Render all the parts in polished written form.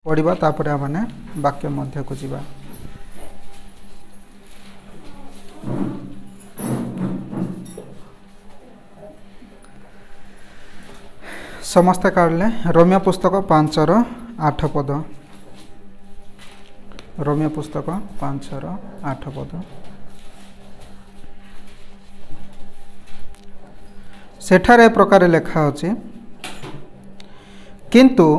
पढ़ा तापर आमने वाक्य मध्य को जीवा। समस्ते काढ़ले रोमियो पुस्तक 5:8 पद। रोमियो पुस्तक 5:8 पद। सेठारे प्रकार लेखा अछि, किंतु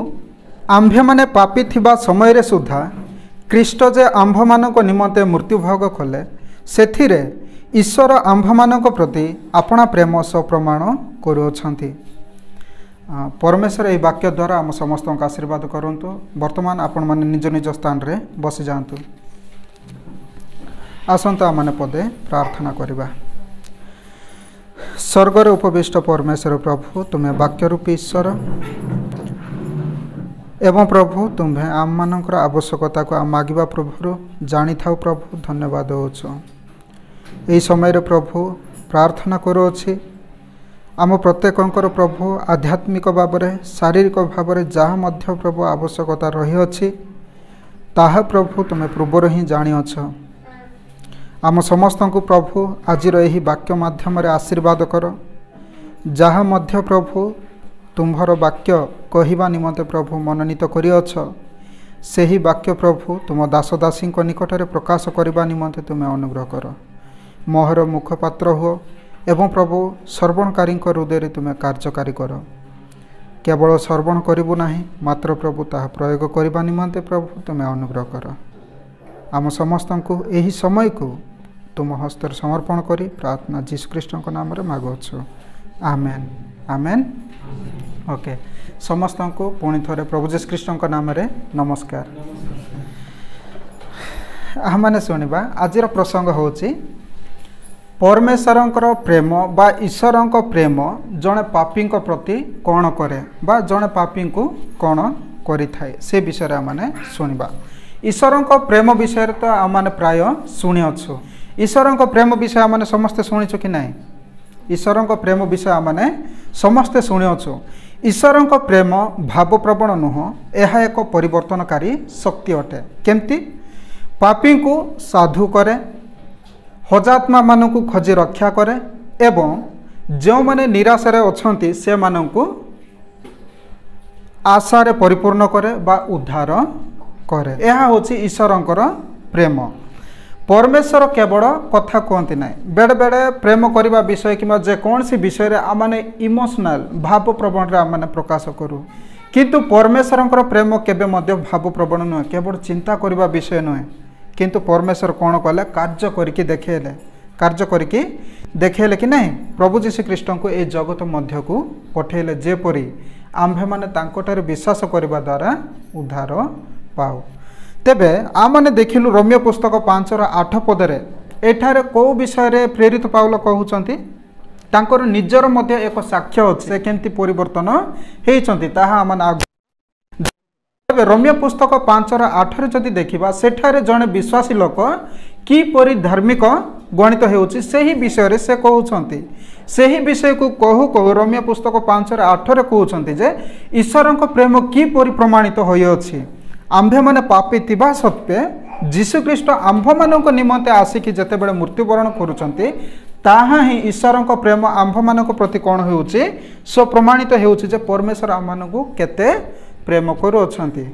आम्भे माने पापी थिबा समय रे सुधा ख्रीष्ट जे आम्भ मानक निमंते मृत्यु भोग कले, सेथिरे ईश्वर आम्भ मानक प्रति अपना प्रेम सप्रमाण करुछंती। परमेश्वर यह वाक्य द्वारा आम समस्त को आशीर्वाद करंतु। वर्तमान आपण माने निज निज स्थान रे बसी जांतु। आसंतु आमने पदे प्रार्थना करिबा। स्वर्गर उपविष्ट परमेश्वर प्रभु, तुम्हें वाक्य रूपी ईश्वर एवं प्रभु तुम्हें आम मानकर आवश्यकता को मागिबा प्रभु जानी थाउ। प्रभु धन्यवाद होछु यही समय रे प्रभु प्रार्थना करुछि आम प्रत्येकंकर प्रभु आध्यात्मिक भाव में शारीरिक भाव में जहाँ मध्य प्रभु आवश्यकता रही अछि ताहा प्रभु तुम्हें पूर्वर ही जानिअछ। आम समस्त को प्रभु आज यही वाक्य माध्यम रे आशीर्वाद कर। जहाँ मध्य प्रभु तुम्हार वाक्य कहवा निमंते प्रभु मनोनीत करिअछ, सेही वाक्य प्रभु तुम दास दासी निकट में प्रकाश करने निमंते तुम्हें अनुग्रह कर। मोहर मुखपात्र हो एवं प्रभु श्रवणकारी हृदय तुम्हें कार्यकारी कर। केवल श्रवण करू ना, मात्र प्रभु ताहा प्रयोग करने निमंते प्रभु तुम्हें अनुग्रह कर। आम समस्त को यही समय को तुम हस्तर समर्पण करी प्रार्थना जीशुख्रीष्ट नाम रे मागुछु। आमेन आमेन। ओके, समस्त को पुणी थे प्रभु जीशुख्रीष्ट नाम रे नमस्कार। हमने शुणा आज प्रसंग होची परमेश्वर प्रेम बा ईश्वर प्रेम जड़े पापी प्रति कौन करे बा जड़े पापी को कौन करिथाए से विषय आमने शुणा। ईश्वर प्रेम विषय तो आमने प्राय शुणिअछु। ईश्वर प्रेम विषय आमने समस्ते शुणीचु कि नहीं? ईश्वर प्रेम विषय आमने समस्ते शुणिअछु। ईश्वर प्रेम भावप्रवण नुह, यह एक परिवर्तनकारी शक्ति अटे। केमती? पापी को साधु करे, हजात्मा मानू खोजी रक्षा करे एवं जो माने निराशारे अछंती से मानू आशारे परिपूर्ण करे बा उद्धार करे। यह होची ईश्वरंकर प्रेम। परमेश्वर केवल कथा कहते ना, बेड़े बेड़े प्रेम करने विषय कि जेकोसी विषय आमने इमोशनल भावप्रवण आमने प्रकाश करूँ, किंतु परमेश्वर प्रेम केबे मध्य भावप्रवण नुहे, केवल चिंता करने विषय नुहे। किंतु परमेश्वर कौन कले? कार्य करके देखेले। कार्य करके देखेले कि नहीं? प्रभु जीशुख्रीष्ट को ये जगत मध्य को पठेले जेपरी आम्भे माने तांकोटारे विश्वास करने द्वारा उद्धार पाऊ। तेबे आमने देखिलु रोमियो पुस्तक 5:8 पदरे एठारे को विषय रे प्रेरित पाउल कहउचंती तांकर निजर मध्य एक साक्ष्य अछि से केमती परिवर्तन हेइचंती ताहा आमन। तेबे रोमियो पुस्तक 5:8 रे जदि देखिबा सेठारे जणे विश्वासी लोक की परि धार्मिक गणित हेउछि सेही विषय रे से कहउचंती। सेही विषय को कहू कहू रोमियो पुस्तक 5:8 रे कहउचंती जे ईश्वरक प्रेम की परि प्रमाणित होइअछि। आम्भे माने पापी थिबा सत्वे जीशुख्रीष्ट आम्भ मानक निमंते आसिकी जेतेबेले मृत्युवरण करूचंती ताहा ही ईश्वरक प्रेम आम्भ मानक प्रति कौन होउछि सो प्रमाणित होउछि जे परमेश्वर आम मानकु केते प्रेम करूछंती।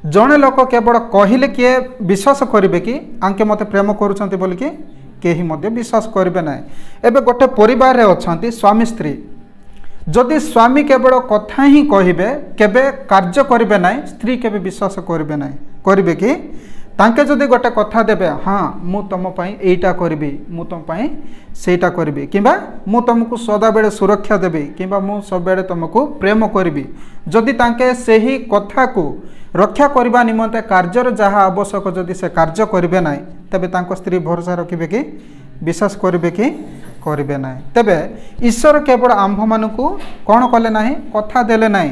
जणे लोक केवल कहिले किए विश्वास करिवे कि आंके मते प्रेम करूछंती बोली कि केही मध्ये विश्वास करिवे नै। एबे गोटे परिवार रे अछंती स्वामी स्त्री, जदि स्वामी केवल कथा ही कहिबे केबे कार्य करिवे नै, स्त्री केबे विश्वास करिवे नै। करिवे कि तांके जदि गोटे कथा देबे, हाँ मु तुम पई एइटा करबी, मु तुम पई सेइटा करबी, किबा मु तुमको सदा बेले सुरक्षा देबी, किबा मु सब बेले तुमको प्रेम करबी, जदि तांके सेही कथा को रक्षा करबा निमंते कार्यर जहाँ आवश्यक जदि से कार्य करिवे नै, तबे तांको स्त्री भरोसा रखिबे कि विश्वास करिवे कि करिवे नै। तबे ईश्वर केवल आम्भ मानकु कौन कले नाही? कथा देले नाही।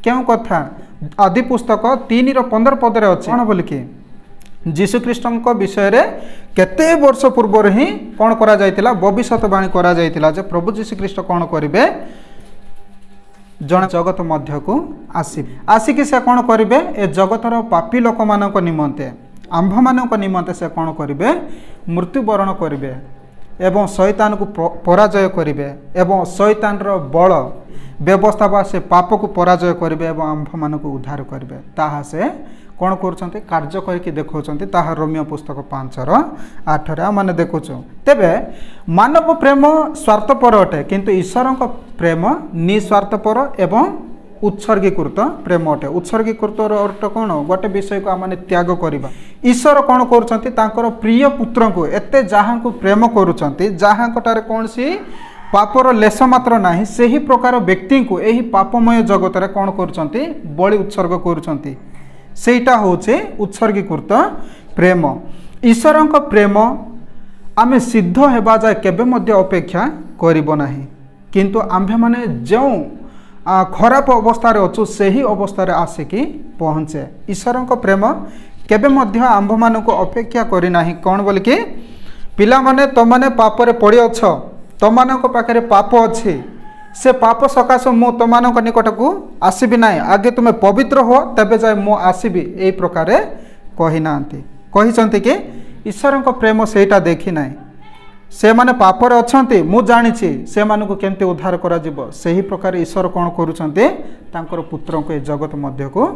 क्यों कथा? आदि पुस्तक 3:15 पदरे अछि कौन बोली कि जीशुख्रीष्ट विषय रे केते वर्ष पूर्व ही कौन करा जायतिला? भविष्यवाणी करा जायतिला जे प्रभु जीशुख्रीष्ट कौन करिवे जड़े जगत मध्य को आसिक से कौन करेंगे ए जगतर पापी लोक मान निमंते आंभ मान निमंते से कौन करेंगे मृत्युवरण करेंगे एवं शैतान को पराजय करेंगे एवं शैतान बल व्यवस्था बा से पाप को पराजय करेंगे एवं आंभ मान को उद्धार करेंगे ताहा से कौन कर कार्य करके देखते ताहा रोमियो पुस्तक 5:8 आम देखुचु तेबे मानव प्रेम स्वार्थपर अटे किंतु ईश्वर प्रेम निस्वार्थपर एवं उत्सर्गीकृत प्रेम अटे उत्सर्गीकृत अर्थ कौन गोटे विषय को आम त्याग करवा ईश्वर कौन कर प्रिय पुत्र को एते जहाँ को प्रेम करुँचार कौन सी पापर लेस मात्र ना से ही प्रकार व्यक्ति को यही पापमय जगत में कौन कर बलि उत्सर्ग कर सेटा होचे उत्सर्गीकृत प्रेम ईश्वर प्रेम आमे सिद्ध हेबा जाए केबे मध्य अपेक्षा करिबो नाही किंतु आम्भे माने जो खराब अवस्था अच्छु से ही अवस्था आसिकी पहुँचे ईश्वर प्रेम केबे मध्य आंभ मान को अपेक्षा करी नाही कौन बोल कि पिला माने तमने पापरे पड़ी अछ तमान पाखे पाप अच्छी से पाप सकाश मु तुम निकट को आसबि ना आगे तुम्हें पवित्र हो तेबे जाए मु आसबि यही प्रकार कही ना कही कि ईश्वर प्रेम सेटा देखी ना से माने पापर अच्छे मु जानी से मानक केमती उद्धार करा सही प्रकार ईश्वर कौन कर पुत्र को जगत मध्य को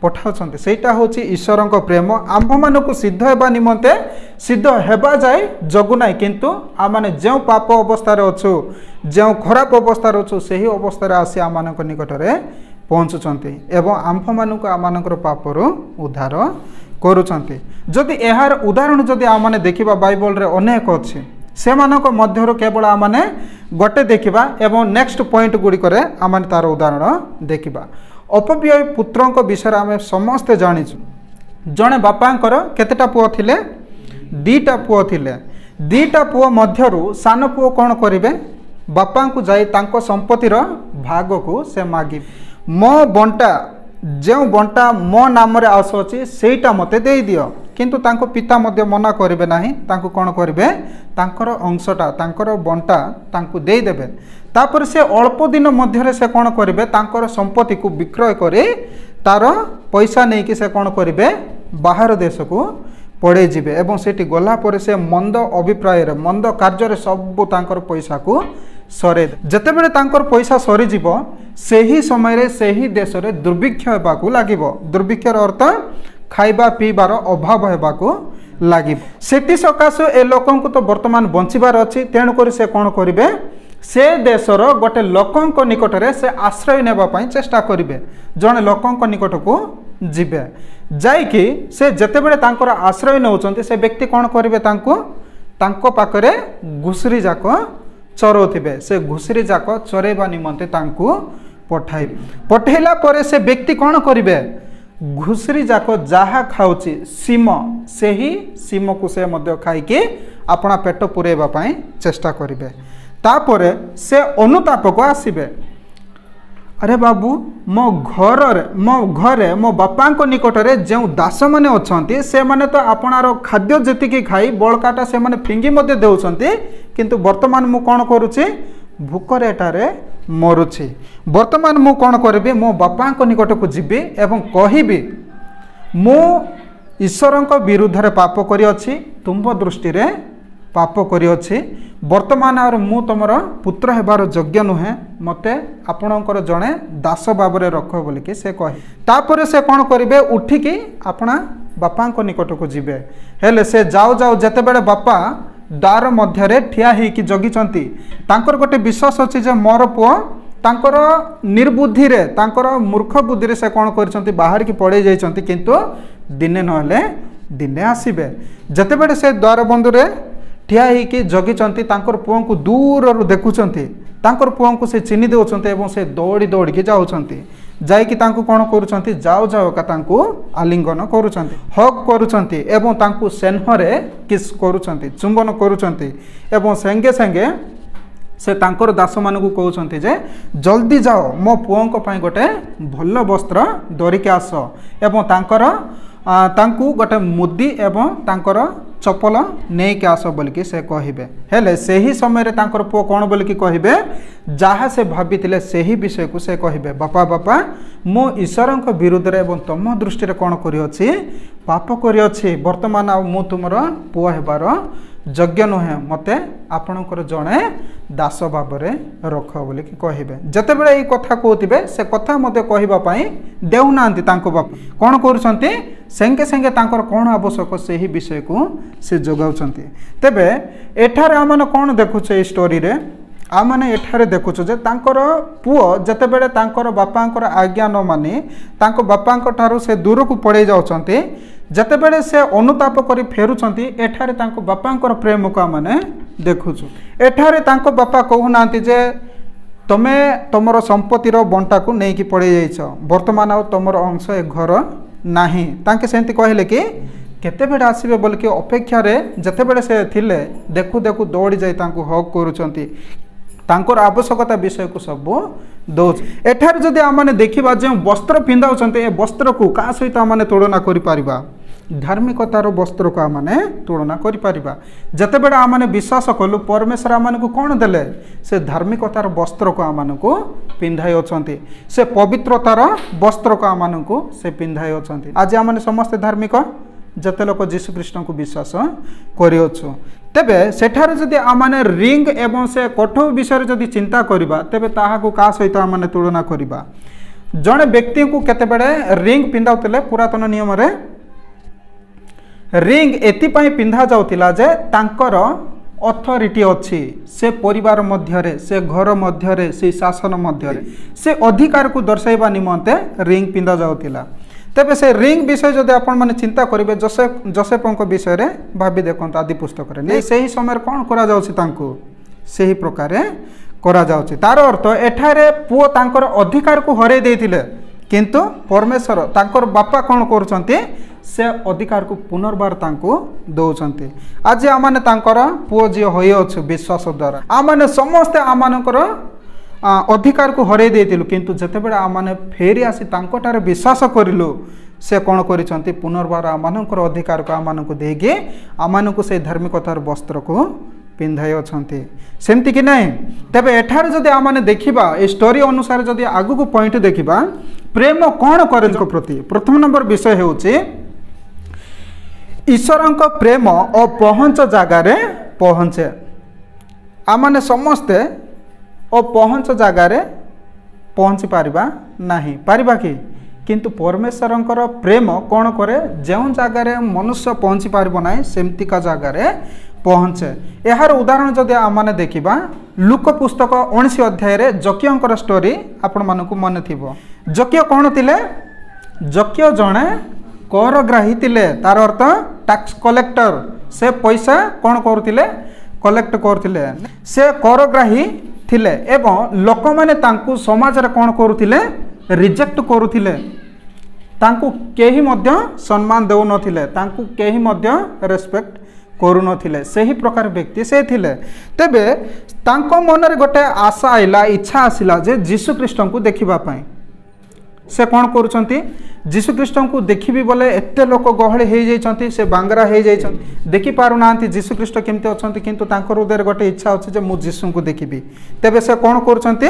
पठाउछन्ते सेटा होची ईश्वर प्रेम आंभ मान को सिद्ध हेबा निमंते सिद्ध हेबा जाए जगु ना किंतु आम मैंने जो पाप अवस्था अच्छु जो खराब अवस्था अच्छु से ही अवस्था आसी आम निकट में पहुँचुंट एवं आंभ मान आम पापर उद्धार करुँच जदि यार उदाहरण जदि आम देखा बाइबल रे अनेक अच्छे से मध्य केवल आम गोटे देखा एवं नेक्स्ट पॉइंट गुड़िक आम तार उदाहरण देखा अपव्यय पुत्र विषय आम समस्ते जाचु जड़े बापांकर केतेटा पुओ थिले दीटा पुओ थिले दीटा पुओ मध्यरु सान पुओ कौन करेंगे बापा को जाई तांको संपत्तिर भाग को से मागी मो बंटा जो बंटा मो नाम रे आसुची सेटा मते दे दियो किंतु तांको पिता मध्य मना करेंगे ना तांको कौन करेंगे तांकर अंशटा तांकर बंटा तांको दे देबे तापर से अल्प दिन मध्य से कौन करेंगे तांकर संपत्ति को विक्रय करे तार पैसा नहीं कि से कौन करेंगे बाहर देश को पड़े जीवे एवं सेठी गला पर से मंद अभिप्राय मंद कार्य सब तांकर पैसा को सरे जेतेबेले तांकर पैसा सरी जीवो सेही समय रे सेही देश रे दुर्भिक्ष हेबाकू लागिवो दुर्भिक्षर अर्थ खाइबा पीबार अभाव हेबाकू लागिवो सेठी सकाशे ए लोकन को तो वर्तमान बंचिबार अछि तेणु करी से कोन करिवे से देशर गोटे लोकंक निकट रे से आश्रय नेबा पई चेष्टा करिवे जणे लोकंक निकट को जिबे जाइकी से जेतेबेले तांकर आश्रय नउचंती से व्यक्ति कोन करिवे तांको पाखरे घुसरी जाक चरौथिबे से घुसरी जाक चरेबा निमंते तांको पठेला परे से व्यक्ति कौन करिवे घुसरी जाक जहा खाउची सीम से ही सीम को से मध्य खाइके अपना पेट पुरेबा पई चेष्टा करिवे तापरे से अनुताप को आसीबे अरे बाबू मो घरे मो बापा निकट में जो दास मैंने अच्छा से माने तो आपणार खाद्य जी खाई बड़काटा से माने फिंगी मध्य देउछन्ति किंतु वर्तमान मु कौन करुछि भूकर एटारे मरुछि वर्तमान मु कौन करिबि मो बापा निकट को जीबी एवं कहिबि मु ईश्वर विरुद्ध रे पाप करि अछि तुम दृष्टि रे पाप करि अछि वर्तमान और मु तुमर पुत्र हेबार योग्य नुहे मते आपणकर जड़े दास बाबरे रख बोलिकी से कहे तापर से कौन करेंगे उठिकी अपना बापा निकट को जीवे हेले से जाऊ जाऊ जेते बेले बापा द्वार मध्य ठिया होगी जगिचंती तांकर गोटे विश्वास अच्छी जे मोर पुओ तांकर निर्बुद्धि रे तांकर मूर्ख बुद्धि रे से कौन करछंती बाहर की पड़े जाइछंती किंतु दिने नहले दिने आसीबे जेते बेले से द्वार बंधु रे ठिया होगी जगिचंती तांकर पुओ को दूर देखुचंती तांकर पुओ को से चिन्हि देउछंती एवं से दौड़ी दौड़ी के जाउछंती जाइकी तांको कौन करुछंती जाओ जाओ का तांको आलिंगन करुछंती हक करुछंती एवं तांको सेन्हरे किस करुछंती चुंबन करुछंती एवं संगे संगे से तांकर दास मानकु कहउछंती जे जल्दी जाओ मो पुओंक पई गोटे भल वस्त्र धरिके आस एवं तांकर तांकु गोटे मुदी एवं तांकर चपल नहीं कि आस बोलिकी से कहे हेले से ही समय तांकर पुओ कौन बोलिकी कहे जहाँ से भाभी से ही विषय को से कहे बापा बापा मु ईश्वर विरुद्ध एवं तुम दृष्टि कौन करी पाप करी बर्तमान मु तुमर पुओ हेबार योग्य नुहे मते आपणकर जड़े दास भाव रख बोली कहे जिते बड़े ये कथा कहते से कथा मत कहवाई देना बाप कौन कर संगे संगे कौन आवश्यक से ही विषय को से जोगाऊँ तेबे एठार आम कौन देखुचे स्टोरी रे आमने एठारे देखुचु जे तांकर पुओ जते बेले तांकर बापांकर आज्ञा न मानी तांको बापांक ठारू से दूर को पड़े जाउछंती जते बेले से अनुताप करी फेरुछंती एठारे तांको बापांकर प्रेम को आमने देखुचु एठारे तांको बापा कहू नांती जे तमे तमर संपत्तिर बंटा को नहीं कि पड़े जाइछ वर्तमान आ तमर अंश ए घर नाही तांके सेंती कहले कि केते बेले आसीबे बोल के अपेक्षा रे जते बेले से थिले देखु देखु दौड़ी जाई तांको हक करूछंती तांकर आवश्यकता विषय को सब दौच एठार जदि आमने देखिबा जे वस्त्र पिंधाउछंते ए वस्त्र को का सहित आमने तुलना करि पारिबा धार्मिकतार वस्त्र को आमने तुलना करि पारिबा जते बेले आमने विश्वास कलु परमेश्वर आमने को कोन देले से धार्मिकतार वस्त्र को आमने को पिंधाई अछंती से पवित्रतार वस्त्र को आमने को से पिंधाई अछंती आज आमने समस्त धार्मिक जते लोक जीशु कृष्ण को विश्वास करियोछु तेबे सेठारे जदि आमाने रिंग एवं से कठो विषय जदि चिंता करिबा तेबे ताहाको का सहित आमाने तुलना करिबा जणे व्यक्ति को केते बेले रिंग पिंधाउतले पुरातन नियम रे रिंग एति पई पिंधा जाउतिला जे तांकर अथॉरिटी अच्छी से परिवार मध्य से घर मध्य से शासन मध्य से अधिकार को दर्शाइबा निमंते रिंग पिंधा जाउतिला तेबे से रिंग विषय जदि आपण माने चिंता करिवे जोसेफ विषय रे भाबी देखंत आदि पुस्तक रे नै सही समय कोन करा जाउछि तांको सही प्रकार करा जाउछि तार अर्थ एठारे पुओ तांकर अधिकार को हरे देथिले किंतु परमेश्वर तांकर बापा कोन करूछंती से अधिकार को पुनर्बार तांको दउछंती आज आमाने तांकर पुओ जे होय अछि विश्वास द्वारा आमाने समस्त आमानकर अधिकार को हरे देथिलु किंतु जते बेले आमाने फेरी आसी तांकोटारे विश्वास करिलु से कोन करिसंती पुनर्बार आमानकर अधिकार को आमानकु देगे आमानकु से धार्मिकतार वस्त्र को पिंधाई अछंती सेमति कि नहीं तबे एठार जदि आमाने देखिबा ए स्टोरी अनुसार जदि आगु को पॉइंट देखिबा प्रेम कोन करे को प्रति प्रथम नंबर विषय हेउची ईश्वरंक प्रेम और पहुंच जगार पहुंचे आमाने समस्ते और पहुंच जगार पहुँची पारिबा नहीं पारिबा कि किंतु परमेश्वरंकर प्रेम कौन करे जो जगार मनुष्य पहुँची पारिबो नाही सेमतिका जगार पहुँचे यार उदाहरण जदि आमने देखिबा लूक पुस्तक 19 अध्याय रे जकियंकर स्टोरी आपण मानकु मन थिबो जकिय कौन थिले जकिय जणे करग्राही थिले तार अर्थ टैक्स कलेक्टर से पैसा कौन करुथिले कलेक्ट करथिले से करग्राही थिले एवं लोक माने तांकु समाज रे कोन करुथिले रिजेक्ट करुथिले तांकु केही मध्य सम्मान देउ नथिले तांकु केही मध्य रेस्पेक्ट करू नथिले सही प्रकार व्यक्ति से थिले तेबे तांको मन रे गोटे आशा आइला इच्छा आसिला जे यीशु ख्रीष्ट को देखिबा पई से कोन करूछंती यीशु ख्रीष्ट को देखिबी बोले एते लोक गहळे हे जाइछंती से बांगरा हे जाइछंती देखि पारु नांती यीशु ख्रीष्ट केमते अछंती किंतु तांकर हृदय गोटे इच्छा अछि जे मु यीशु को देखिबी तेबे से कोन करूछंती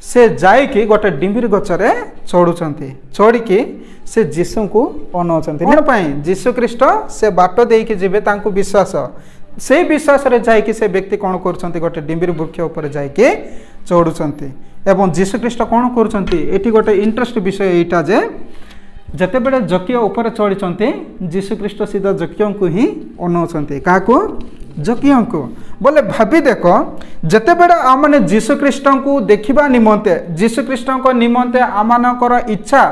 से जाई कि गोटे डिंबिर गचरे चढ़ुछंती चढ़ी कि से यीशु को अनौछंती कोन पई यीशु ख्रीष्ट से बाटो देई कि जिबे तांको विश्वास से विश्वास रे जाई कि से व्यक्ति कोन करूछंती गोटे डिंबिर वृक्ष ऊपर जाई कि चढ़ुछंती एवं यीशु ख्रीष्ट कौन करुछंती एठी गोटे इंटरेस्ट विषय एटा जे जते बेले जकिय ऊपर चढ़ीचंती यीशु ख्रीष्ट सीधा जकिय को ही अनौछंती काको जकिय को बोले भाबी देखो जते बेले आमने यीशु ख्रीष्ट को देखिबा निमंते यीशु ख्रीष्ट को निमंते आमानकर इच्छा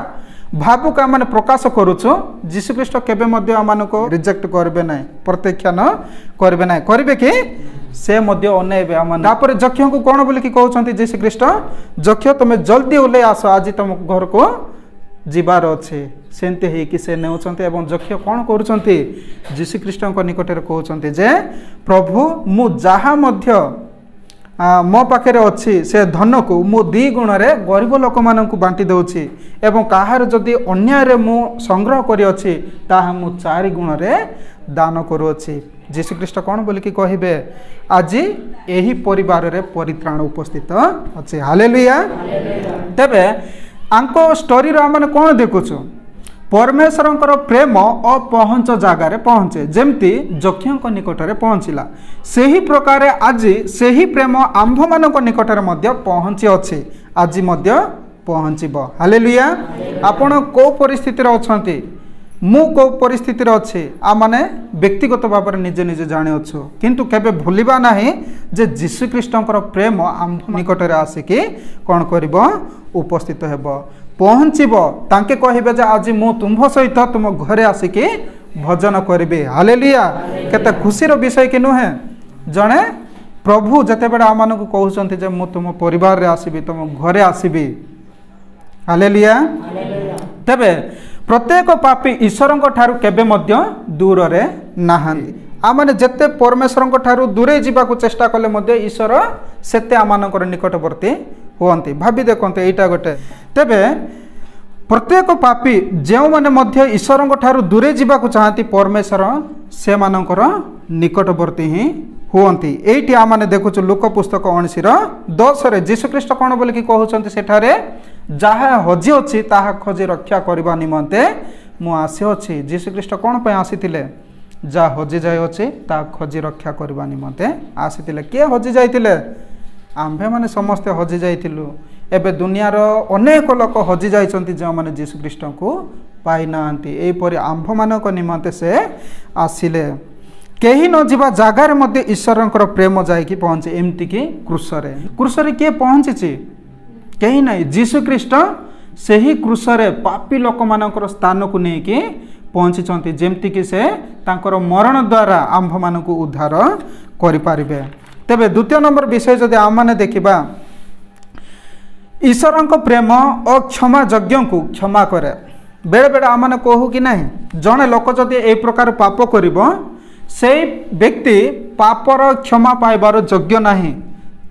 भावुक आमने प्रकाश करूछु यीशु ख्रीष्ट केबे मध्ये आमानको रिजेक्ट करबे नै प्रत्याख्यान करबे नै करबे कि से मध्य अनेबे आमन तापर जक्ष्य को कोन बोली कि कहउछंती यीशु ख्रीष्ट जक्ष्य तुम जल्दी ओले आसो आज तुम घर को जीवार अच्छे सेंते हे कि से नेउछंती एवं जक्ष्य कोन करूछंती यीशु ख्रीष्ट को निकट रे कहउछंती जे प्रभु मु जहा मध्य मो पाखे अच्छी से धन को मु 2 गुण गरीब लोक मानक बांटी दूची एवं कहार जदि अन्याय मु संग्रह करी अछि ताहा मु 4 गुण दान करुअछि। जीशुख्रीष्ट कौन बोलिकी कहे आज यही परिवार रे परित्राण उपस्थित अच्छे। हालेलुया। तेबे आंको स्टोरी रो आमने कौन देखुछु परमेश्वर प्रेम अपहंच जगार पहुँचे जमती जक्षों निकट में पहुँचला से ही प्रकार आज से ही प्रेम आंभ मान निकट में पहुँची अच्छे आज पहुँचब। हालेलुया। आपण को परिस्थिति अच्छे मु को परिस्थिति अच्छे आ माने व्यक्तिगत भाव में निजे निजे जाने अच्छु किंतु केबे भूलिबा नाही जे जीशुख्रीष्टंकर प्रेम आंभ निकट में आसिकी कौन करिब उपस्थित हेब पहुँचब तांके कहिबे जे आज मु तुम सहित तुम घरे आसिकी भजन करिबे। हालेलुया। केते खुशीर विषय कि नुहे जणे प्रभु जते बेडा आमान को कहउचंती जे मु तुम परिवार रे आसीबी तुम घरे आसीबी। हालेलुया। तबे प्रत्येक पापी ईश्वर ठारू केबे मध्य दूर रे नाहांती आमाने जते परमेश्वर ठारू दूरे जीवाकू चेष्टा कले मध्य ईश्वर सेते आमानकर निकटवर्ती होती। भाभी देखते एटा गोटे तेबे प्रत्येक पापी जो माने मध्य ईश्वर ठारू दूरे जीवाकू चाहती परमेश्वर से मानकर निकटवर्ती ही हुअंती। एठी आमाने देखुछु लुक पुस्तक 19:10 रे जीशुख्रीष्ट कौन बोलिकी कहउचंती सेठारे जहा हजी अच्छी ताहा खोजी रक्षा करबा निमंते मु आसी अछि। जीशुख्रीष्ट कौन पे आसीतिले जा हजी जाय अछि ता खोजी रक्षा करबा निमंते आसीतिले। के हजी जाइतिले आंभे माने समस्त हजी जाइतिलु एबे दुनियार अनेक लोक हजी जाइछंती जो माने जीशुख्रीष्ट को पाई नांती एई परि आंभ मानक निमंते से आसिले। केही न जीवा जागार मध्य ईश्वरंकर प्रेम जाइकी पहुँचे एमती कि क्रूसरे किए पहुँची कहीं नहीं जीशुख्रीष्ट से ही क्रूसरे पापी लोक मानकर स्थान को लेकिन पहुँची जेमती कि से तांकर मरण द्वारा आंभ मानक उद्धार करें। तेबे द्वितीय नंबर विषय जदि आम मैंने देखा ईश्वर प्रेम अक्षमा यज्ञ को क्षमा करे। बेले बेले आम मैंने कहू कि नहीं जड़े लोक जदि ए प्रकार पाप कर से व्यक्ति पापर क्षमा पाइबार योग्य नहीं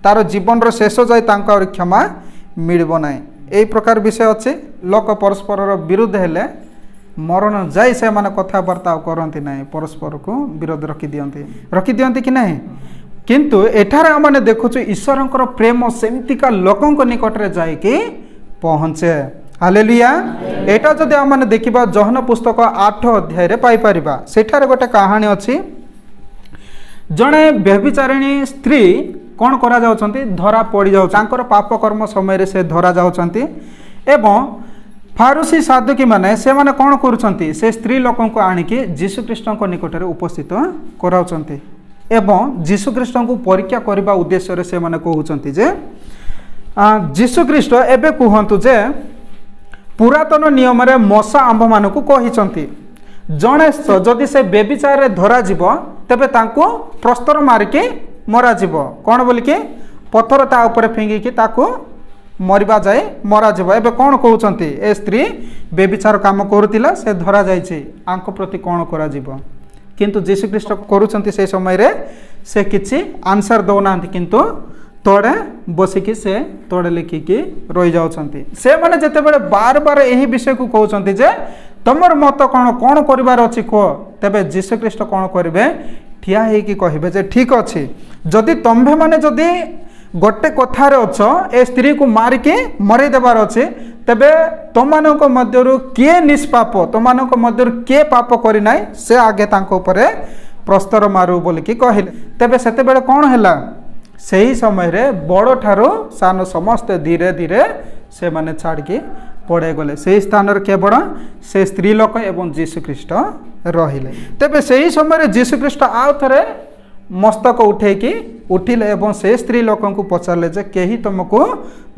तार जीवन रो शेष जाए तांकर क्षमा मिलबो नहीं। एई प्रकार विषय अच्छे लोक परस्पर विरुद्ध हेले मरण जाए से माने कथबार्ता करती नहीं परस्पर को विरोध रखी दियंती कि नहीं किंतु एठारे आमने देखुछु ईश्वरंकर प्रेम सेमतिका लोकंक निकट रे जाए कि पहुँचे। हालेलुया। एटा जदि आमने देखिबा जोहन पुस्तक 8 अध्याय रे पाई परिबा सेठारे गोटे कहानी अछि जणे व्यभिचारिणी स्त्री कौन करा जाउछंती धरा पड़ी जाउ तांकर पाप कर्म समय रे से धरा जाउछंती एवं फारूसी साधुकी माने से माने कौन करूछंती से स्त्री लोकन को आनिकी जीशुख्रीष्ट निकट रे उपस्थित कराउछंती एवं जीशुख्रीष्ट को परीक्षा करबा उद्देश्य रे से माने कहउछंती जे जीशुख्रीष्ट एबे कहंतु जे पुरातन नियम रे मशा आंभ मानकू कहिचंती जणे जदि से बेबिचार रे धरा जीव तेबे तांको प्रस्तर मारिके मरा जीव कौन बोलिके पत्थर ता ऊपर फिंगिकी ताको मरिबा जाए मरा जीव। एबे कौन कहउचंती ए स्त्री बेबिचार काम करुतिला से धरा जाइछि आंको प्रति कौन करा जीव किंतु जीशुख्रीष्ट करूचंती से समय रे से किछि आंसर दउनांती किंतु तोड़े बसिकी से तोड़े लिखिकी रही जाउछंती से माने जते बेले बार बार यही विषय को कहउछंती जे तमर मत कौन कौन करिवार अछि को तेबे जीशुख्रीष्ट कौन करिवे ठिया हेकी कहिबे जे ठीक अछि जदि तंभे माने जदि गोटे कथार अछ ए स्त्री को मारिके मरे देबार अछि तेबे तमानक मध्यरु किए निष्पाप तमानक मध्यरु के पाप करि नाय से आगे तांको ऊपर प्रस्तर मारू बोलिकी कहिले। तेबे सेते बेले कौन हैला सही समय रे बड़ ठारो सान समस्त धीरे धीरे से माने छाड़की पड़े गले से स्थान केवल से स्त्री लोक एवं जीशुख्रीष्ट रहिले। तेबे सही समय जीशुख्रीष्ट आउ थरे मस्तक उठेकी उठिले एवं से स्त्री लोक को पचारे जे कहीं तुमको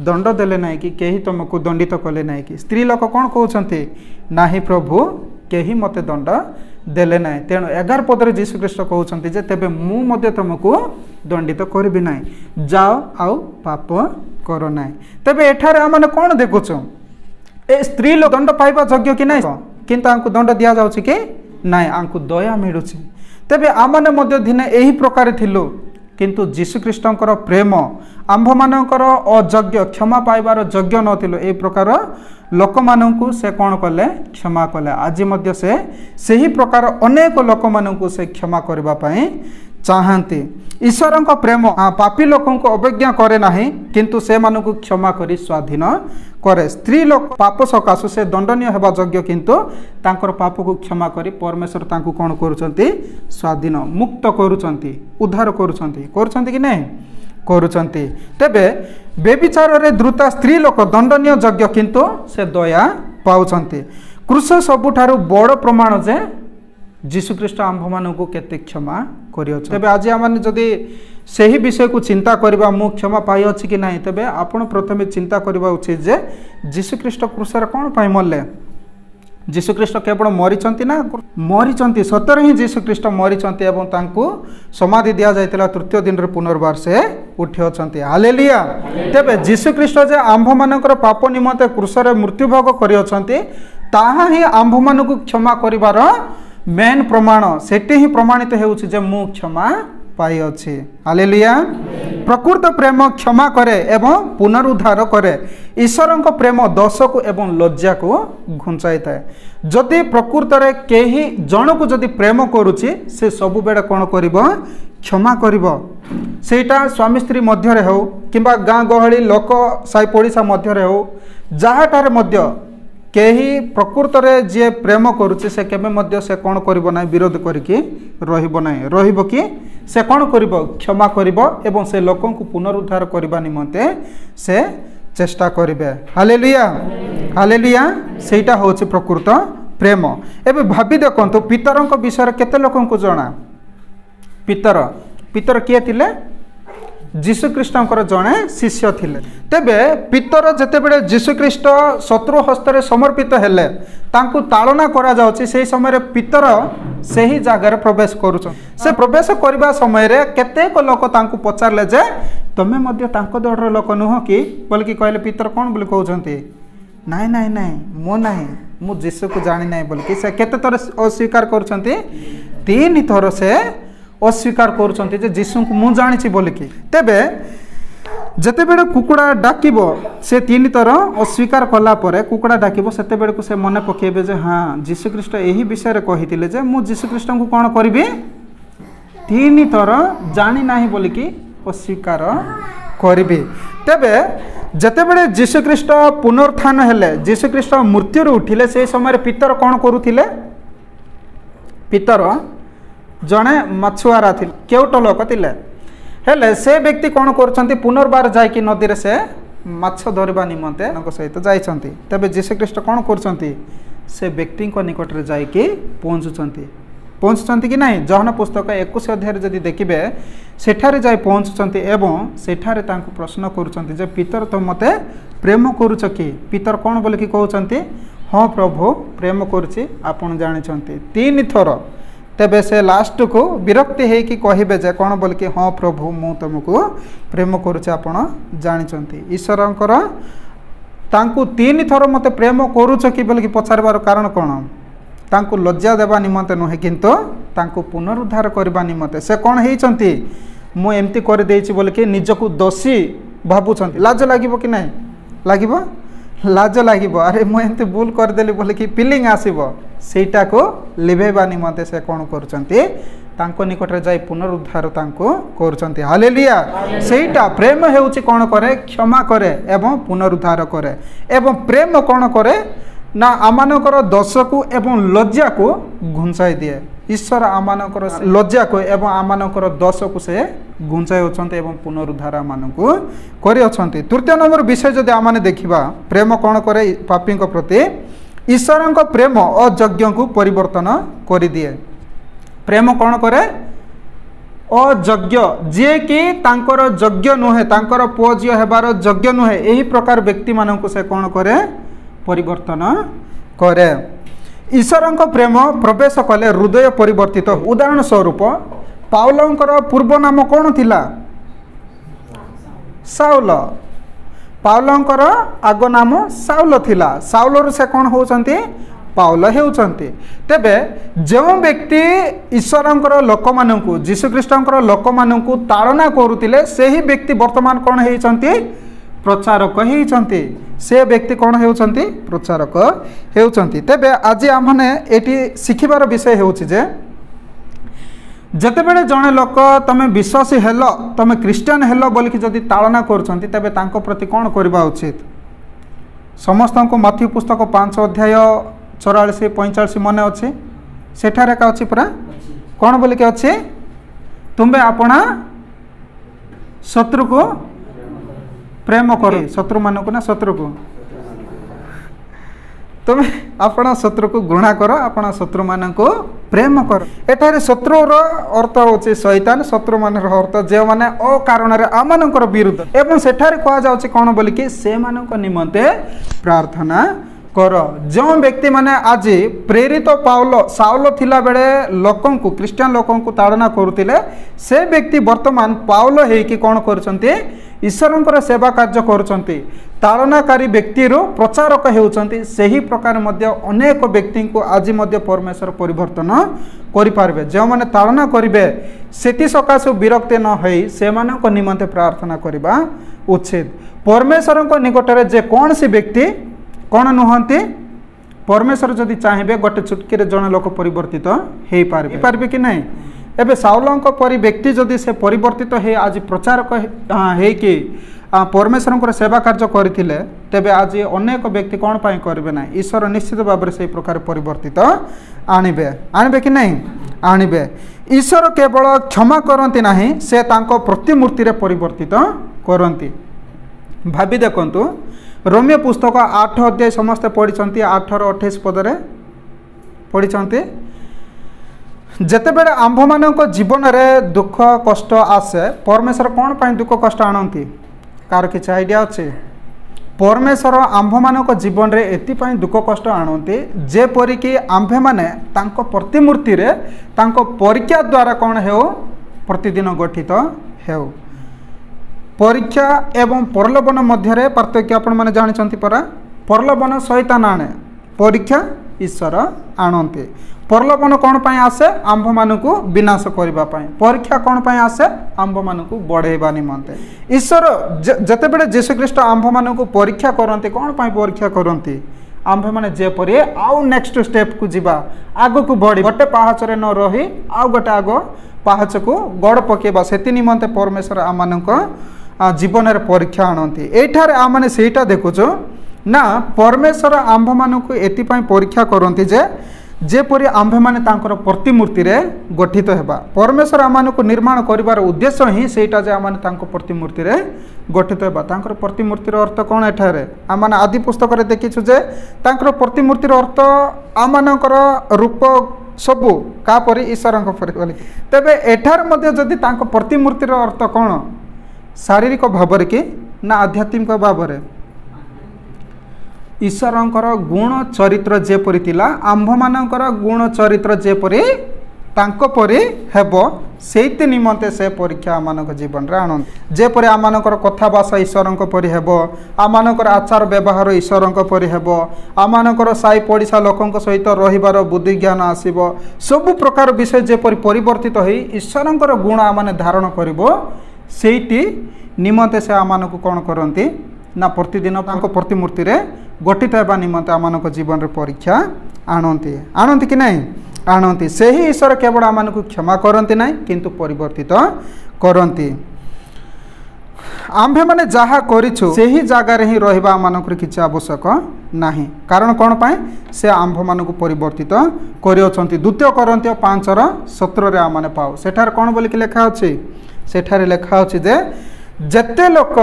दंड देले ना कि कहीं तुमको दंडित कले ना कि स्त्री लोक कौन कहते नाही प्रभु कहीं मते दंड देले ना तेणु 11 पदरे जीशुख्रीष्ट कहते जे तेबे मु मध्य तुमको दंडित करबी ना जाओ आउ पाप कर ना। तेबे एठारे आमने कौन देखुछ ए स्त्री लोक दंड पाइबा योग्य कि ना किंतु आंकु दंड दिया जाउछ कि ना आंकु दया मिलुछि। तेबे आमने मध्य दिने एही प्रकार थिलु किंतु जीशुख्रीष्टर प्रेम आम्भमानकर अयोग्य क्षमा पाइबार योग्य नथिलु ए प्रकार लोक माननकु से कौन कले क्षमा कले आज मध्य से सही प्रकार अनेक लोक माननकु से क्षमा करबा पई चाहती ईश्वर प्रेम पापी लोक अवज्ञा करे नाही किंतु से मानकु क्षमा करी स्वाधीन करे स्त्री लोक पाप सकाशु से दंडनीय हेबा योग्य किंतु तांकर पाप को क्षमा करी परमेश्वर तांकु कोन करूचंती स्वाधीन मुक्त करूचंती उद्धार करूचंती कि नहीं करूचंती तेबे बेविचार रे द्रुता स्त्री लोक दंडनीय योग्य किंतु से दया पाउचंती क्रूस सबुठारु बड़ प्रमाण जे जीशुख्रीष्ट आम्भ मानकु केते क्षमा करियो तेबे आज आम जदि सही विषय को चिंता करबा मु क्षमा पाई अछि कि नहीं तेबे आपण प्रथमे चिंता करबा उचित जे जीशुख्रीष्ट क्रूसर कोन पाई मरले जीशुख्रीष्ट केवल मरीचंती ना मरीचंती सतर ही जीशुख्रीष्ट मरीचंती एवं तांकु समाधि दिया जायतिला तृतीय दिन रे पुनर्बार से उठी अछंती हालेलुया तेबे जीशुख्रीष्ट जे आम्भ मानकर पाप निमंते क्रूसरे मृत्यु भोग करि अछंती ताहा ही आम्भ मानकु क्षमा करिवार मेन प्रमाण सेठी ही प्रमाणित हेउछि जे मु क्षमा पाई अछि हालेलुया प्रकृत प्रेम क्षमा करे एवं पुनरुद्धार करे ईश्वरଙ୍କ प्रेम दोष को एवं लज्जा को घुंचाई थाए जदि प्रकृत रे केही जन को जदि प्रेम करूछि से सब बेडा कोन करिवो क्षमा करिवो सेटा स्वामी स्त्री मध्य रे हो किबा गां गहली लोक साई पड़िसा मध्य रे हो जहाटारे मध्य केही प्रकृत रे जे प्रेम करूछि से केबे मध्य से कोन करिवो नै विरोध करिकि रहिबो नै रहिबो कि से कोन करिवो क्षमा करिवो एवं से लोकन को पुनरुद्धार करबा निमंते से चेष्टा करिवे हालेलुया हालेलुया सेटा होछि प्रकृत प्रेम एबे भाबी देखंतु पितरंक विषय केते लोकन को जणा पितर किए थिले जीशुख्रीष्टर जड़े शिष्य थिले तेबे पितर जेतेबेले जीशुख्रीष्ट शत्रु हस्ते समर्पित हेले तांकु ताड़ना करा जाउछि सेही समय पितर सही जगह प्रवेश करूछ से प्रवेश करबा समय रे केतेक लोक तांकु पचारले जे तमे मध्य तांको दडर लोक नुह कि बल्कि कहले पितर कोन बोली कहउछंती नाइ नाइ नाइ मो नाइ मु जीशु को जानि नाइ बल्कि से केते थर अस्वीकार करूछंती 3 थर से अस्वीकार करूछंती जे जीशु को मु जानिछि बोलिकी तेबे जेतेबेले कुकुड़ा डाकिबो से 3 थर अस्वीकार कला परे कुकुड़ा डाकिबो सेतेबेले को से मने पकेबे जे हां जीशुख्रीष्ट एही विषय रे कहितिले जे मु जीशुख्रीष्ट को कोन करबी 3 थर जानि नाही बोलिकी अस्वीकार करबी तेबे जेतेबेले जीशुख्रीष्ट पुनरुत्थान हेले जीशुख्रीष्ट मृत्यु रे उठिले से समय पितर कोन करूथिले पितर जड़े मछुआरा थी केउट लोक थिले हेले से व्यक्ति कौन करछंती पुनर्बार जाइकी नदी रे से माछ धरबा निमंते सहित जाइछंती तबे जीशुख्रीष्ट कौन करछंती से व्यक्ति को निकट रे जाइकी पहुंचुचंती कि नहीं जहन पुस्तक 21 अध्याय जदि देखिबे सेठारे जाय पहुंचुचंती एवं सेठारे तांको प्रश्न करूचंती जे पितर तो मते प्रेम करूछ कि पितर कौन बोले कि कहउचंती हां प्रभु प्रेम करूची आपण जानिछंती 3 थर तेबे से लास्ट को विरक्ति है कि कहिबे जे कोन बोल कि हां प्रभु मु तुमको प्रेम करूचे आपण जानिचंती ईश्वरंकर तांकु 3 थर मते प्रेम करूछ कि बोल कि पछारबार कारण कोन तांकु लज्जा देबा निमंते नहे किंतु तांकु पुनरुद्धार करबा निमंते से कोन हेइचंती मु एम्ति कर देइछि बोल कि निजको दोषी भाबुचंती लाज लागिबो कि नाही लागिबो लाज लागिबो अरे मु एम्ति भूल कर देली बोल कि फीलिंग आसीबो सेटा को लिभेबा निमंते से कोन करचंती तांको निकट रे जाई पुनरुद्धार तांको करचंती हालेलुया सेटा प्रेम हेउची कोन करे क्षमा करे एवं पुनरुद्धार करे एवं प्रेम कोन करे ना आमानकर दोष को एवं लज्जा को घुंचाई दिए ईश्वर आमानकर लज्जा को एवं आमानकर दोष को से घुंचाई होचंती एवं पुनरुद्धार आमानकु करि अछंती तृतीय नंबर विषय जदि आमाने देखिबा प्रेम कोन करे पापी को प्रति ईश्वरଙ୍କ प्रेम अयोग्य को परिवर्तन करि दिए प्रेम कोन करे अयोग्य जे कि तांकर योग्य नुहे तांकर पुओ झियो हेबार योग्य नुहे एही प्रकार व्यक्ति मानकु से कोन करे परिवर्तन करे ईश्वरଙ୍କ प्रेम प्रवेश कले हृदय परिवर्तित उदाहरण स्वरूप पाउलंकर पूर्व नाम कोन थिला साउल पाउलंकर आग नाम साउल थिला साउल से कोन होचंती पाउल हेउचंती तेबे जो व्यक्ति ईश्वरंकर लोक माननकु जीशुख्रीष्टंकर लोक माननकु ताड़ना करूतिले सेही व्यक्ति वर्तमान कोन हेइचंती प्रचारक हेइचंती से व्यक्ति कौन हेउचंती प्रचारक हेउचंती तेबे आज आमने एटी शिखिबार विषय हेउची जे जतेबेले जणे लोक तमे विश्वासी हेलो तमे क्रिश्चियन हेलो बोल कि जदि ताड़ना करूचंती तेबे तांको प्रति कौन करबा उचित समस्त को मथी पुस्तक 5 अध्याय 44-45 मन अच्छी सेठारे का अच्छी पूरा कौन बोल के अच्छी तुम्बे अपना शत्रु को प्रेम कर शत्रु मान को ना शत्रु को तुम्हें अपना शत्रु को घृणा कर अपना शत्रु मान को प्रेम कर एठारे शत्रुर अर्थ होची शैतान शत्रु मान अर्थ जो माने अकारण आमनकर विरुद्ध एवं सेठारे कहा जाउची कोन बोली कि से मानक निमंते प्रार्थना कर जो व्यक्ति माने आज प्रेरित पाउल साउल थिला बेले लोकन को क्रिश्चियन लोकन को ताड़ना करूतिले से व्यक्ति वर्तमान पाउल हे कि कोन करचंती ईश्वरंकर सेवा कार्य करुचंती ताड़नाकारी व्यक्ति प्रचारक हेउचंती सही प्रकार मध्य अनेक व्यक्ति को आज मध्य परमेश्वर परिवर्तन करें जो मैंने ताड़ना करेंगे से सकाशे विरक्ति न होई से मानक निमंते प्रार्थना करवा उचित परमेश्वर निकटरे जे कौन सी व्यक्ति कौन नुहंती परमेश्वर जदि चाहिए गोटे चुटकी जड़े लोक परिवर्तित हो पारे कि नहीं एबे साउलंक परी व्यक्ति जदि से परिवर्तित हो आज प्रचारक है कि परमेश्वर सेवा कार्य करथिले तेबे आज अनेक व्यक्ति कौन पाई करेंगे ना ईश्वर निश्चित भाव में से प्रकार परिवर्तित आणबे कि नहीं आणबे ईश्वर केवल क्षमा करती नहीं से तांको प्रतिमूर्ति रे परिवर्तित करती भाभी देखंतु रोमियो पुस्तक 8 अध्याय समस्त पढ़ी 8-28 पदरे पढ़ी जेतेबेले आंभ मानक जीवन में दुख कष्ट आसे परमेश्वर कौन पाई दुख कष्ट आणती कार किसी आइडिया अच्छे परमेश्वर आंभ मानक जीवन में एपाई दुख कष्ट आणती जेपरिक आंभे माने तांको प्रतिमूर्ति रे तांको परीक्षा द्वारा कौन हो प्रतिदिन गठित हो परीक्षा एवं परलोभन मध्य पार्थक्य आपण मैंने जानी परा परलोभन शैतान आणे परीक्षा ईश्वर आणते परलोभन कौन पाई आसे आंभ मानक विनाश करने परीक्षा कौन पाई आसे आंभ मानक बढ़ेबा निमंते ईश्वर जतेबेले जीशुख्रीष्ट आंभ मानक परीक्षा करते कौन पाई परीक्षा करती आंभ मैंने जेपरी आउ नेक्स्ट स्टेप को जीवा आग को बढ़ी गोटे पाहाचरे न रही आउ गोटे आग पाहाच को गड़ पकेबा से निमंते परमेश्वर आम मानक जीवन में परीक्षा आणती एठारे आम मैंने सेटा देखुचु ना परमेश्वर आंभ मानक एपाई परीक्षा करती जे जेपरी आंभे माने तांकर प्रतिमूर्ति रे गठित हेबा परमेश्वर आमानक निर्माण करिवार उद्देश्य ही सेटा जे आमाने तांको प्रतिमूर्ति रे गठित हेबा तांकर प्रतिमूर्ति रो अर्थ कोन एठारे आमाने आदि पुस्तक रे देखिछु जे तांकर प्रतिमूर्ति रो अर्थ आमानकर रूप सबु का परि ईश्वरंक परि बोली तबे एठार मध्ये जदि तांको प्रतिमूर्ति रो अर्थ कोन शारीरिक भाव रे कि ना आध्यात्मिक भाव रे ईश्वरंकर गुण चरित्र जेपरी थिला आंभ मानकर गुण चरित्र जेपरी तांको परि हेबो सेति निमंते से परीक्षा आमानक जीवन रे आनंद जेपरी आमानकर कथा भाषा ईश्वरंक परि हेबो आमानकर आचार व्यवहार ईश्वरंक परि हेबो आमानकर साई पड़िसा लोकंक सहित रहिबार बुद्धि ज्ञान आसीबो सब प्रकार विषय जेपरी परिवर्तित होई ईश्वरंकर गुण आमाने धारण करिवो सेति निमंते से आमानक कोन करंती ना प्रतिदिन तांको प्रतिमूर्ति रे गठित होगा निमंते आमानक जीवन रे परीक्षा आणती कि नहीं आणती से ही ईश्वर केवल आमानक क्षमा करती नहीं किंतु परिवर्तित करती आंभे माने जहा करिछु सेही जगार ही रहिबा आमानक किछि आवश्यक नाही कारण कोन पाए से आंभ मानक परिवर्तित करियोछंती द्वितीय कोरिन्थिय 5:17 रे आमाने पाउ सेठार कोन बोली कि लेखा अछि सेठारे लेखा अछि जे जेते लोक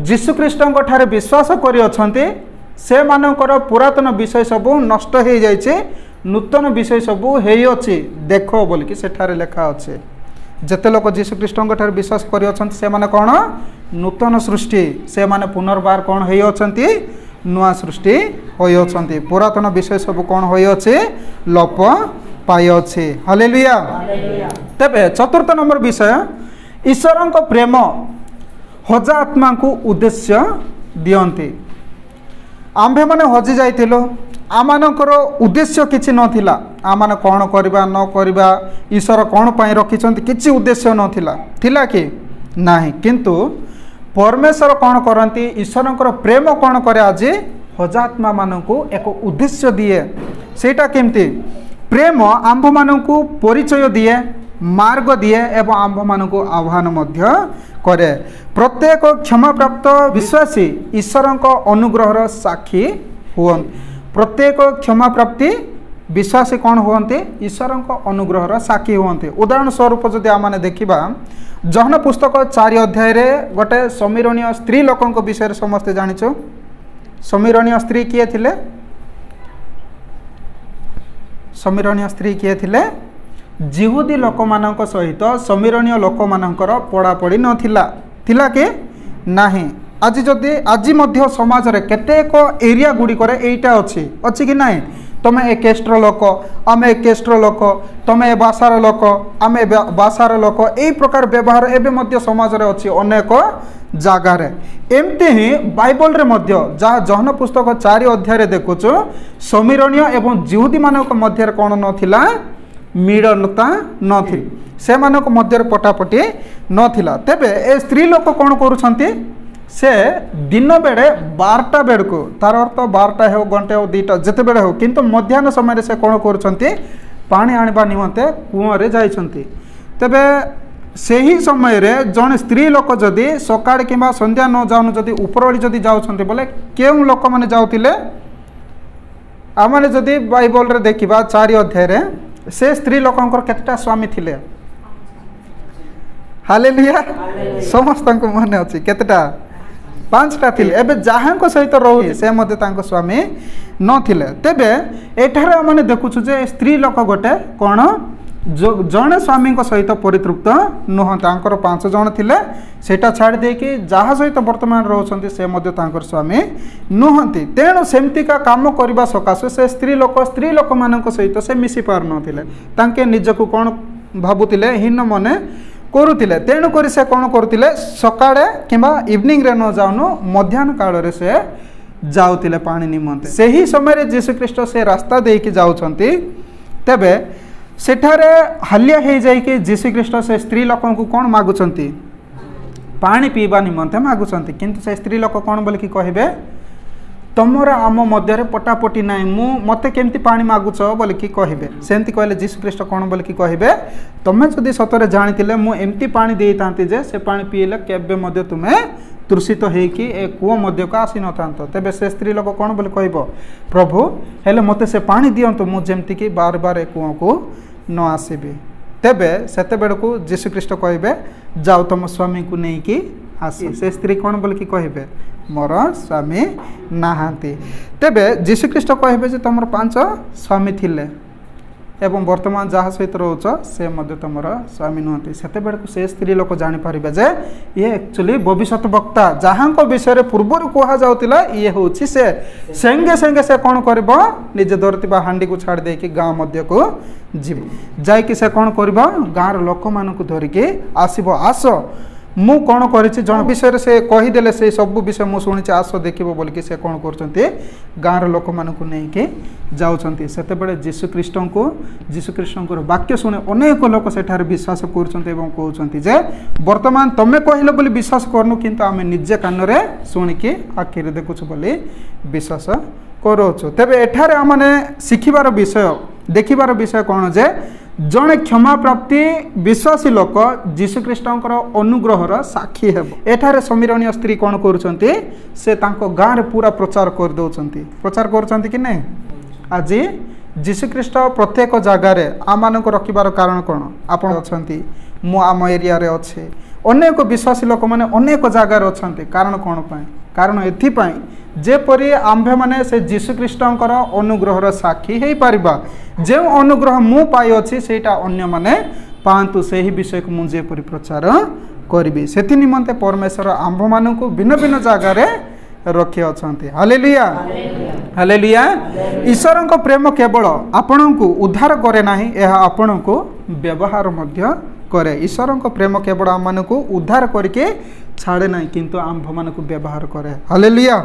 जीशुख्रीष्टंक ठारे विश्वास करि अछंती से मानकर पुरातन विषय सब नष्ट हो जाइए नूतन विषय सब होइछि देखो बोल कि सेठारे लेखा अच्छे जेते लोक जीशुख्रीष्टंक ठारे विश्वास करि अछंती से माने कोन नूतन सृष्टि से माने पुनर्बार कोन होई अछंती नुआ सृष्टि होई अछंती पुरातन विषय सब कोन होई अछि लोप पाई अछि हालेलुया तबे चतुर्थ नंबर विषय ईश्वरंक प्रेम हजा आत्मा को उद्देश्य दियंती आंभे माने हजि जाइथिलो आमानकर उद्देश्य किछि नथिला आमान कौन करबा न करबा ईश्वर कौन पाई रखिछन्ति किछि उद्देश्य नथिला थिला कि नाही किंतु परमेश्वर कौन करती ईश्वरंकर प्रेम कौन करे आज हजात्मा मानकु एक उद्देश्य दिए सेटा केमती प्रेम आंभ मानकु परिचय दिए मार्ग दिए एवं आंभ मानकु आह्वान मध्य करे प्रत्येक क्षमा प्राप्त विश्वासी ईश्वरंक अनुग्रहर साक्षी हुअन प्रत्येक क्षमा प्राप्ति विश्वासी कौन हुअन्ति ईश्वरंक अनुग्रहर साक्षी हुअन्ति उदाहरण स्वरूप जदि आमने देखिबा जहन पुस्तक 4 अध्याय रे गोटे समीरणीय स्त्री लोकंक विषय रे समस्ते जानिछो समीरणीय स्त्री किए थिले समीरणीय स्त्री किए थिले जिहुदी लोक मानक सहित समीरणीय लोक मानकर पड़ापड़ी नथिला थिला के नाही आज जदि आज मध्य समाज रे केतेक एरिया गुडी करे एटा अछि कि नाही तमे ए केस्ट्र लोक आमे ए केस्ट्र लोक तमे ए बासार लोक आमे बासार लोक एई प्रकार व्यवहार एबे मध्य समाज रे अछि अनेक जागा रे एमते ही बाइबल रे मध्य जहा जहन पुस्तक 4 अध्याय रे देखुछु समीरणीय एवं जिहुदी मानक मध्य रे कोन नथिला मिलनता नथि से मानक मध्य रे पटापटी नथिला तेबे ए स्त्री लोक कोन करूछंती से दिन बेड़े 12टा बेड़ को तार अर्थ 12टा हो घंटे हो 2टा जिते बेड़े हो किंतु मध्याह्न समय से कौन करुछंती पानी आनिबा निमंते कुआं रे जाइछंती तबे सेही समय रे जन स्त्री लोक जदि सकाळ किबा संध्या न जाउन जदि उपरळी जदि जाउछंती बोले केउ लोक माने जाउतिले आमाने जदि बाइबल रे देखिबा 4 अध्याय रे से स्त्री लोकंकर केतटा स्वामी थिले हालेलुया समस्त को माने अछि केतटा 5टा थिले एबे जाहांको सहित रहु से मते तांको स्वामी नथिले तेबे एठारे माने देखुछु जे स्त्री लोक गोटे कोन जणे स्वामी सहित परितृप्त नुह तांकर 5 जण थिले सेटा छाड़ दे कि जहा सहित वर्तमान रहउछंती से मते तांकर स्वामी नुहंती तेणु सेमतिका काम करबा सकाशे से स्त्री लोक मानक सहित से मिसी पार नथिले तांके निजको कोन भाबुतिले हीन मने करुतिले तेणु करी से कौन करुतिले सकाळे किंबा इवनिंग रे न जाउनु मध्याह्न काल रे से जाउतिले पानी निमंते सेही समय रे यीशु ख्रीष्ट से रास्ता देकी जाउछंती तबे सेठारे हालिया हे जाई कि यीशु ख्रीष्ट से स्त्री लोकन को कोन मागुछंती पानी पीबा निमंते मागुछंती किंतु से स्त्री लोक कोन बोल कि कहिबे तमरा आम मध्य पटापटी ना मु मते केमती पानी मागुच बोल कि कहे सेमती कहले यीशु ख्रीष्ट कौन बोल कि कहे तुम्हें जदि सतरे जानी मु एमती पानी दे था जे से पानी पीले केबे मध्य तुम्हें तृषित होइकी ए कुओ मध्य को आसी नथांत तेबे से स्त्री लोक कौन बोल कहब प्रभु हेले मते से पानी दियंतु मु जेमती कि बार बार ए कुओ को न आसीबी तेबे सेते बेड़ को यीशु ख्रीष्ट कहे जाओ तुम स्वामी को नहीं कि आसी से स्त्री कौन बोल कि कहे मोर स्वामी नाहांती तेबे यीशु ख्रीष्ट कहे जे तुम 5 स्वामी थिले एवं वर्तमान जहाँ सहित रोच से मध्य तुम स्वामी नुहति से को से स्त्री लोक जापर जे ये एक्चुअली भविष्यत वक्ता जहाँ विषय पूर्वर कह जाऊला ये हूँ से संगे संगे से कौन कर निजे धरती हांडी को छाड़ दे गाँव मध्य को जीव जाकि से कौन कर गाँव लोक मान धरिकी आसब आस मु कौन कर जन विषय से कहीदेले से सब विषय मुझे शुणी आस देखो बोल कि से कौन कर गाँव लोक मानक नहीं जाऊँच से यीशु ख्रीष्ट को वाक्य शुणे अनेक लोक सेठार विश्वास कर जे वर्तमान तुम्हें कहले बोली विश्वास करनु किंतु आम निजे कान शुणिकी आखिरी देखुछु बोली विश्वास करोछु तेबे एठारे आमने शिखिबार विषय देखिबार विषय कौन जे जड़े क्षमा प्राप्ति विश्वासी लोक यीशु ख्रीष्टंकर अनुग्रहर साक्षी हेब एठारे समीरणीय स्त्री कौन करुछंती से तांको गाँव रे पूरा प्रचार कर दउछंती प्रचार करुछंती कि नहीं आज यीशु ख्रीष्ट प्रत्येक जगार आमानक रखिबार कारण कौन आपण अछंती मु आम एरिया रे अच्छे अनेक विश्वासी लोक माने अनेक जगार अछंती कारण कौन पाए कारण एथिपाई जेपरी आंभे माने से यीशु ख्रीष्टंकर अनुग्रहर साक्षी हो पारिबा जो अनुग्रह मु पाई अछि सेटा अन्य माने पांतु सेही विषय को मुझे परि प्रचार करिबी सेति निमंते परमेश्वर आंभ मानकु भिन्न भिन्न जगार रखी अछंती हालेलुया हालेलुया ईश्वरंक प्रेम केवल आपणको उद्धार करे नाही एहा आपणको व्यवहार मध्य करे ईश्वरंक प्रेम केवल आम मानकु उद्धार करके छाड़े ना किंतु आंभ मान को व्यवहार करे हालेलुया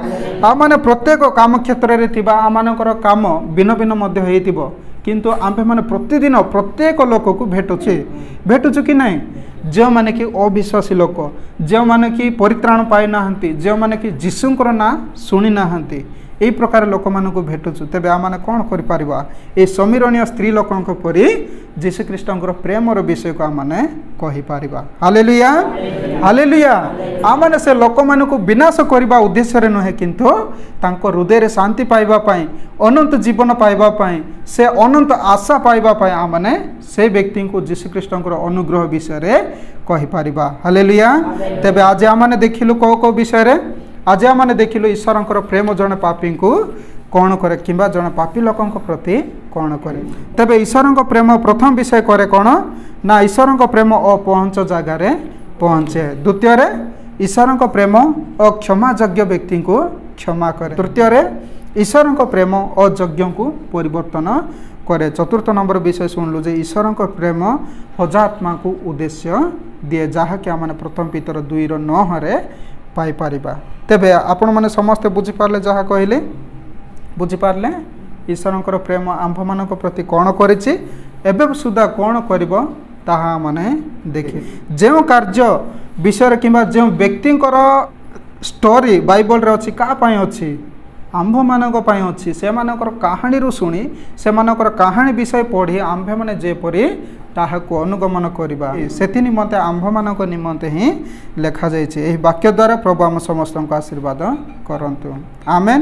आ माने प्रत्येक काम क्षेत्र रे थिबा आ मानकर काम भिन्न भिन्न मध्य हेतिबो किंतु आंभे माने प्रतिदिन प्रत्येक लोक को भेटुछु कि नहीं जो माने कि अविश्वासी लोक जो माने कि परित्राण पाई नाहंती जो माने कि जीशुंकर ना शुणी नाहंती यही प्रकार लोक मान को भेटुछु तेबे आम कौन कर ये समीरणीय स्त्री लोकों परी जीशुख्रीष्टर प्रेमर विषय को आम कहीपर हालेलुया हालेलुया आमने से लोक मान को विनाश करने उद्देश्य नुहे किंतु तांको हृदय शांति पाइबापी अनंत जीवन पाइबापी से अनंत आशा पाइबापी आमने से व्यक्ति को जीशुख्रीष्टर अनुग्रह विषय कहीपर हालेलुया तेबे आज आमने देखिलु को विषय रे आज आम देखिलु ईश्वर प्रेम जड़े पापी को कौन करे किंबा जड़े पापी लोकों प्रति कौन करे तेबे ईश्वर प्रेम प्रथम विषय करे कौन ना ईश्वर प्रेम अपहुँच जगार पहुँचे द्वितीय ईश्वर प्रेम अक्षमायोग्य व्यक्ति को क्षमा करे तृतीय ईश्वर प्रेम अयोग्य को परिवर्तन करे चतुर्थ नंबर विषय शुणलु जे ईश्वर प्रेम हजात्मा को उद्देश्य दिए जहाँकि आम प्रथम पितर 2:9 पाइपर तेबे आपण मैंने समस्ते बुझीपारे जहाँ कहले बुझीपारे ईश्वर प्रेम आंभ मान प्रति कौन करिछि एबे सुधा कौन करिबो ताहा माने देखि जो कार्य विषय किंबा जो व्यक्तिंकर स्टोरी बाइबल रे अछि का पई अछि आंभ मानक पई अछि से मानकर कहानी रु सुनी से मानकर कहानी विषय पढ़ी आंभ माने जेपरि ताहाको अनुगमन करिबा सेति निमंते आंभ मानक निमंते ही लेखा जायछि एही वाक्य द्वारा प्रभु हम समस्त को आशीर्वाद करंतु आमेन।